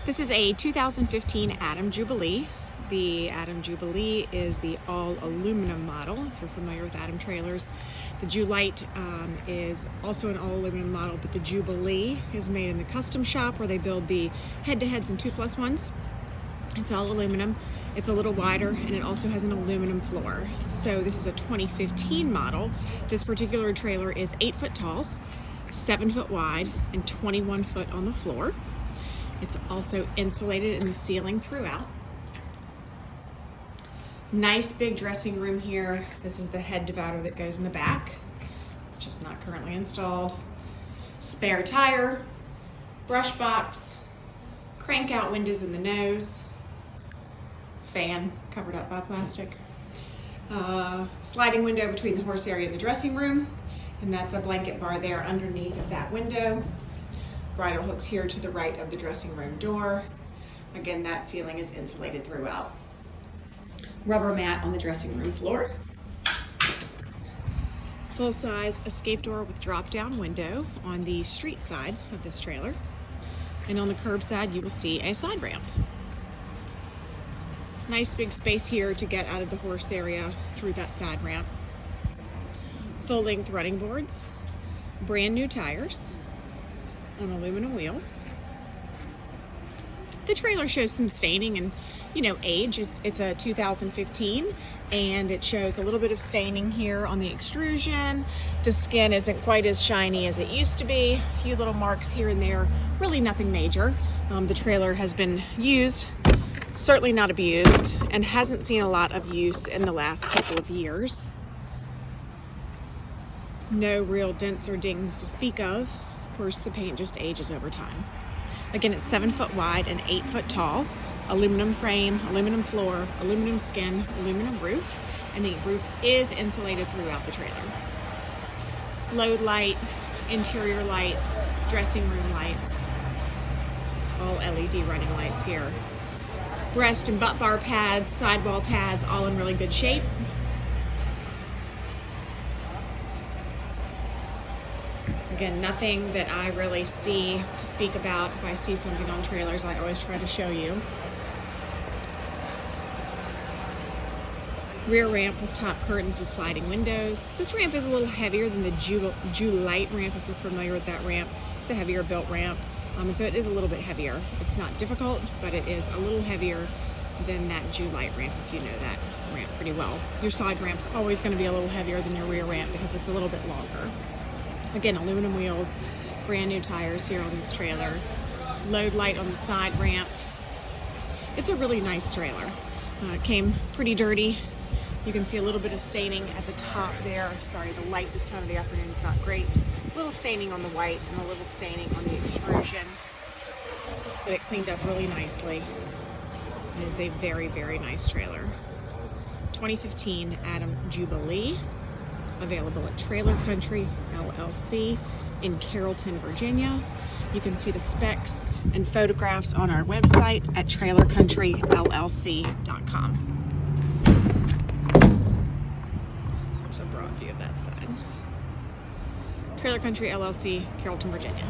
This is a 2015 Adam Jubilee. The Adam Jubilee is the all aluminum model, if you're familiar with Adam trailers. The Julite is also an all aluminum model, but the Jubilee is made in the custom shop where they build the head-to-heads and 2+1s. It's all aluminum. It's a little wider, and it also has an aluminum floor. So this is a 2015 model. This particular trailer is 8 foot tall, 7 foot wide, and 21 foot on the floor. It's also insulated in the ceiling throughout. Nice big dressing room here. This is the head divider that goes in the back. It's just not currently installed. Spare tire, brush box, crank out windows in the nose, fan covered up by plastic, sliding window between the horse area and the dressing room, and that's a blanket bar there underneath of that window. Bridle hooks here to the right of the dressing room door. Again, that ceiling is insulated throughout. Rubber mat on the dressing room floor. Full-size escape door with drop-down window on the street side of this trailer. And on the curb side, you will see a side ramp. Nice big space here to get out of the horse area through that side ramp. Full-length running boards, brand new tires on aluminum wheels. The trailer shows some staining and, age. It's a 2015, and it shows a little bit of staining here on the extrusion. The skin isn't quite as shiny as it used to be. A few little marks here and there, really nothing major. The trailer has been used, certainly not abused, and hasn't seen a lot of use in the last couple of years. No real dents or dings to speak of. Of course, the paint just ages over time. Again, it's 7 foot wide and 8 foot tall. Aluminum frame, aluminum floor, aluminum skin, aluminum roof, and the roof is insulated throughout the trailer. Load light, interior lights, dressing room lights, all LED running lights here. Breast and butt bar pads, sidewall pads, all in really good shape. Again, nothing that I really see to speak about. If I see something on trailers, I always try to show you. Rear ramp with top curtains with sliding windows. This ramp is a little heavier than the Julite ramp, if you're familiar with that ramp. It's a heavier built ramp, and so it is a little bit heavier. It's not difficult, but it is a little heavier than that Julite ramp, if you know that ramp pretty well. Your side ramp's always going to be a little heavier than your rear ramp because it's a little bit longer. Again, aluminum wheels, brand new tires here on this trailer, load light on the side ramp. It's a really nice trailer. It came pretty dirty. You can see a little bit of staining at the top there. Sorry, the light this time of the afternoon is not great. A little staining on the white and a little staining on the extrusion, but it cleaned up really nicely. It is a very, very nice trailer. 2015 Adam Jubilee. Available at Trailer Country, LLC in Carrollton, Virginia. You can see the specs and photographs on our website at trailercountryllc.com. There's a broad view of that side. Trailer Country, LLC, Carrollton, Virginia.